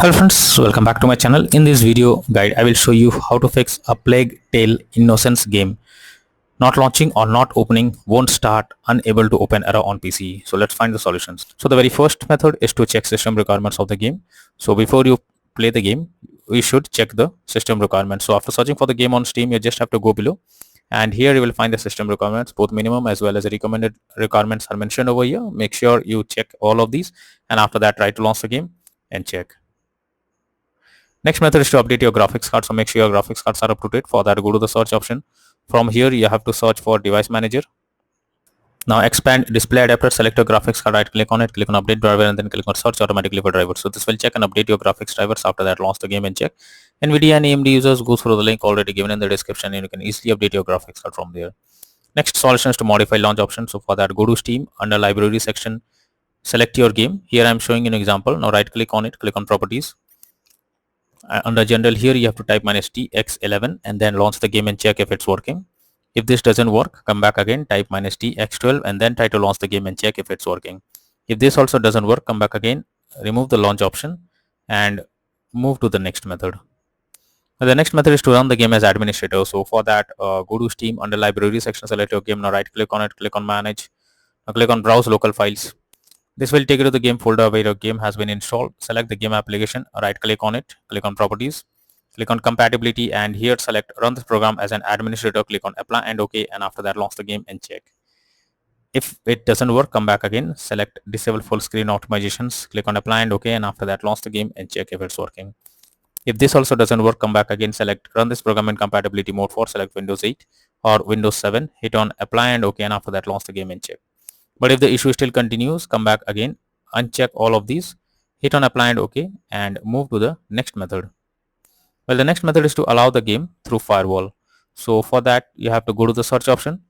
Hello friends, welcome back to my channel. In this video guide, I will show you how to fix a Plague Tale Innocence game. Not launching or not opening, won't start, unable to open error on PC. So let's find the solutions. So the very first method is to check system requirements of the game. So before you play the game, we should check the system requirements. So after searching for the game on Steam, you just have to go below. And here you will find the system requirements, both minimum as well as the recommended requirements are mentioned over here. Make sure you check all of these. And after that, try to launch the game and check. Next method is to update your graphics card. So make sure your graphics cards are up to date. For that, go to the search option. From here, you have to search for device manager. Now expand display adapter, select your graphics card, right click on it, click on update driver and then click on search automatically for drivers. So this will check and update your graphics drivers. After that, launch the game and check. NVIDIA and AMD users go through the link already given in the description and you can easily update your graphics card from there. Next solution is to modify launch option. So for that, go to Steam, under library section, select your game. Here I am showing you an example. Now right click on it, click on properties. Under general, here you have to type -tx11 and then launch the game and check if it's working. If this doesn't work, come back again, type -tx12 and then try to launch the game and check if it's working. If this also doesn't work, come back again, remove the launch option and move to the next method. The next method is to run the game as administrator. So for that, go to Steam, under library section, select your game. Now right click on it, click on manage, now click on browse local files. This will take you to the game folder where your game has been installed. Select the game application, right click on it, click on properties, click on compatibility and here select run this program as an administrator, click on apply and OK, and after that launch the game and check. If it doesn't work, come back again, select disable full screen optimizations, click on apply and OK, and after that launch the game and check if it's working. If this also doesn't work, come back again, select run this program in compatibility mode for select Windows 8 or Windows 7, hit on apply and OK, and after that launch the game and check. But if the issue still continues, come back again, uncheck all of these, hit on apply and OK, and move to the next method. Well, the next method is to allow the game through Firewall. So for that, you have to go to the search option.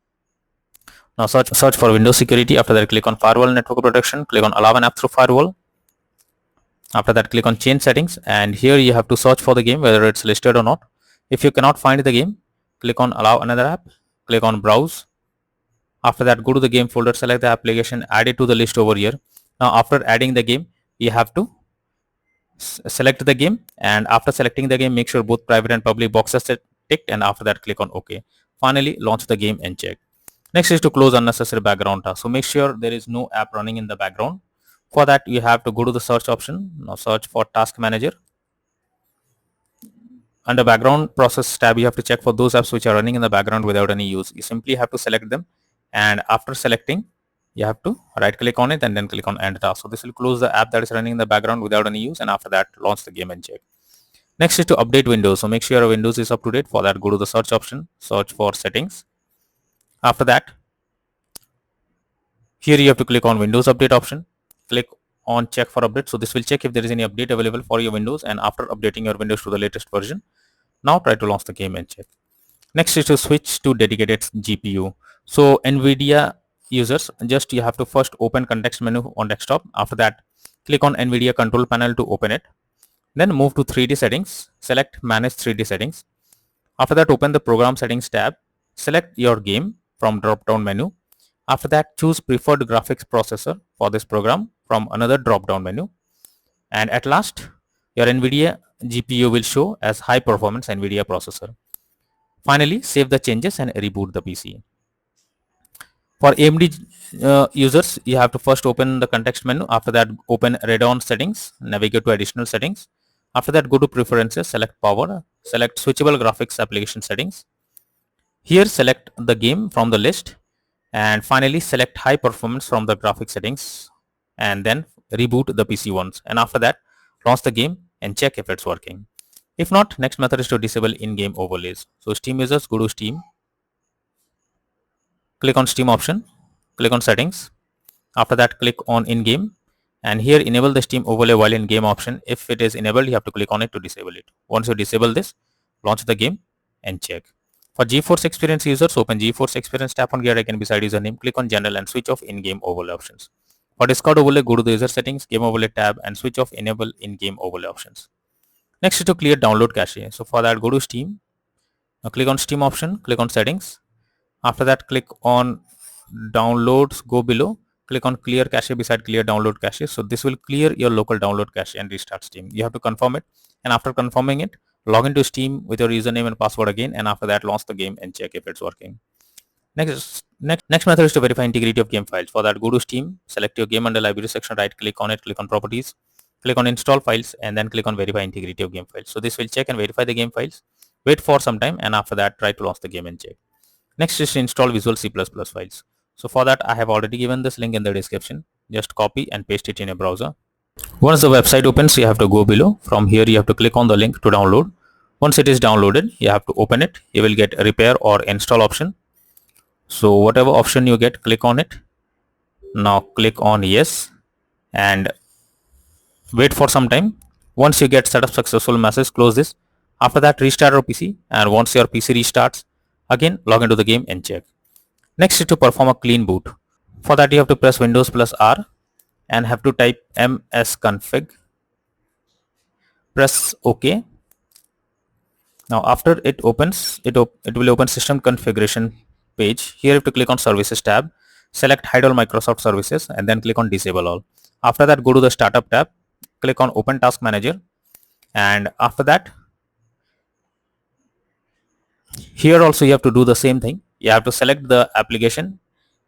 Now search for Windows security. After that, click on Firewall network protection, click on allow an app through Firewall. After that, click on change settings and here you have to search for the game, whether it's listed or not. If you cannot find the game, click on allow another app, click on browse. After that, go to the game folder, select the application, add it to the list over here. Now after adding the game, you have to select the game, and after selecting the game, make sure both private and public boxes are ticked, and after that click on OK. Finally, launch the game and check. Next is to close unnecessary background tasks. So make sure there is no app running in the background. For that, you have to go to the search option. Now search for task manager. Under background process tab, you have to check for those apps which are running in the background without any use. You simply have to select them, and after selecting, you have to right click on it and then click on end task. So this will close the app that is running in the background without any use, and after that launch the game and check. Next is to update Windows. So make sure your Windows is up to date. For that, go to the search option, search for settings. After that, here you have to click on Windows update option, click on check for update. So this will check if there is any update available for your Windows, and after updating your Windows to the latest version, now try to launch the game and check. Next is to switch to dedicated GPU. So NVIDIA users, just you have to first open context menu on desktop. After that, click on NVIDIA control panel to open it. Then move to 3D settings, select manage 3D settings. After that, open the program settings tab, select your game from drop down menu. After that, choose preferred graphics processor for this program from another drop down menu. And at last, your NVIDIA GPU will show as high performance NVIDIA processor. Finally, save the changes and reboot the PC. For AMD users, you have to first open the context menu. After that, open Radeon settings, navigate to additional settings. After that, go to preferences, select power, select switchable graphics application settings. Here, select the game from the list, and finally select high performance from the graphics settings, and then reboot the PC once. And after that, launch the game and check if it's working. If not, next method is to disable in-game overlays. So Steam users, go to Steam, click on Steam option, click on settings. After that, click on in-game, and here enable the Steam overlay while in game option. If it is enabled, you have to click on it to disable it. Once you disable this, launch the game and check. For GeForce Experience users, open GeForce Experience tab on gear icon beside username, click on general and switch off in-game overlay options. For Discord overlay, go to the user settings, game overlay tab and switch off enable in-game overlay options. Next is to clear download cache. So for that, go to Steam. Now click on Steam option, click on settings. After that, click on downloads, go below, click on clear cache beside clear download cache. So this will clear your local download cache and restart Steam. You have to confirm it, and after confirming it, log into Steam with your username and password again, and after that launch the game and check if it's working. Next method is to verify integrity of game files. For that, go to Steam, select your game under library section, right click on it, click on properties, click on install files, and then click on verify integrity of game files. So this will check and verify the game files. Wait for some time, and after that try to launch the game and check. Next is to install Visual C++ files. So for that, I have already given this link in the description. Just copy and paste it in your browser. Once the website opens, you have to go below. From here, you have to click on the link to download. Once it is downloaded, you have to open it. You will get a repair or install option. So whatever option you get, click on it. Now click on yes and wait for some time. Once you get setup successful message, close this. After that, restart your PC, and once your PC restarts, again log into the game and check. Next is to perform a clean boot. For that, you have to press Windows plus R and have to type msconfig. Press OK. Now after it opens, it will open system configuration page. Here you have to click on services tab, select hide all Microsoft services, and then click on disable all. After that, go to the startup tab, click on open task manager, and after that, here also you have to do the same thing. You have to select the application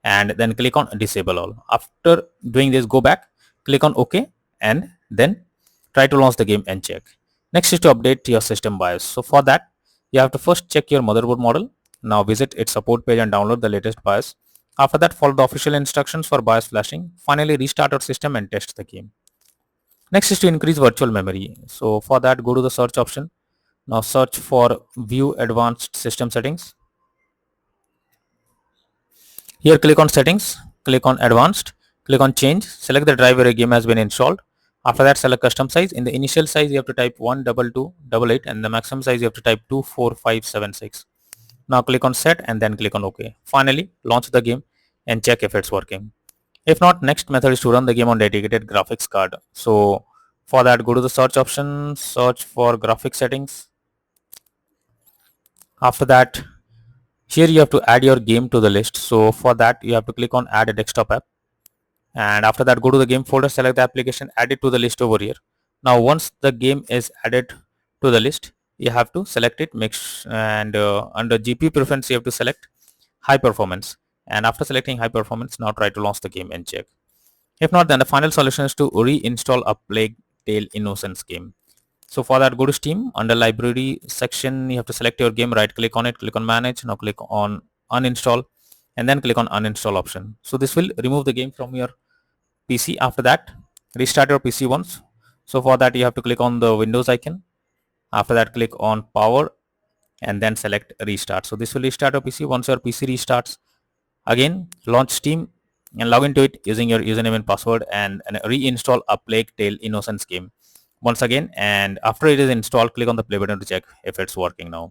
and then click on disable all. After doing this, go back, click on OK, and then try to launch the game and check. Next is to update your system BIOS. So for that, you have to first check your motherboard model. Now visit its support page and download the latest BIOS. After that, follow the official instructions for BIOS flashing. Finally, restart your system and test the game. Next is to increase virtual memory. So for that, go to the search option. Now search for view advanced system settings. Here click on settings, click on advanced, click on change, select the drive where a game has been installed. After that, select custom size. In the initial size, you have to type 12288, and the maximum size you have to type 24576. Now click on set and then click on OK. Finally, launch the game and check if it's working. If not, next method is to run the game on dedicated graphics card. So for that, go to the search option, search for graphics settings. After that, here you have to add your game to the list. So for that, you have to click on add a desktop app, and after that, go to the game folder, select the application, add it to the list over here. Now once the game is added to the list, you have to select it, and under GPU preference you have to select high performance, and after selecting high performance, now try to launch the game and check. If not, then the final solution is to reinstall a Plague Tale Innocence game. So for that, go to Steam, under library section you have to select your game, right click on it, click on manage, now click on uninstall, and then click on uninstall option. So this will remove the game from your PC. After that, restart your PC once. So for that, you have to click on the Windows icon. After that, click on power and then select restart. So this will restart your PC. Once your PC restarts, again launch Steam and log into it using your username and password, and reinstall a Plague Tale Innocence game once again, and after it is installed, click on the play button to check if it's working now.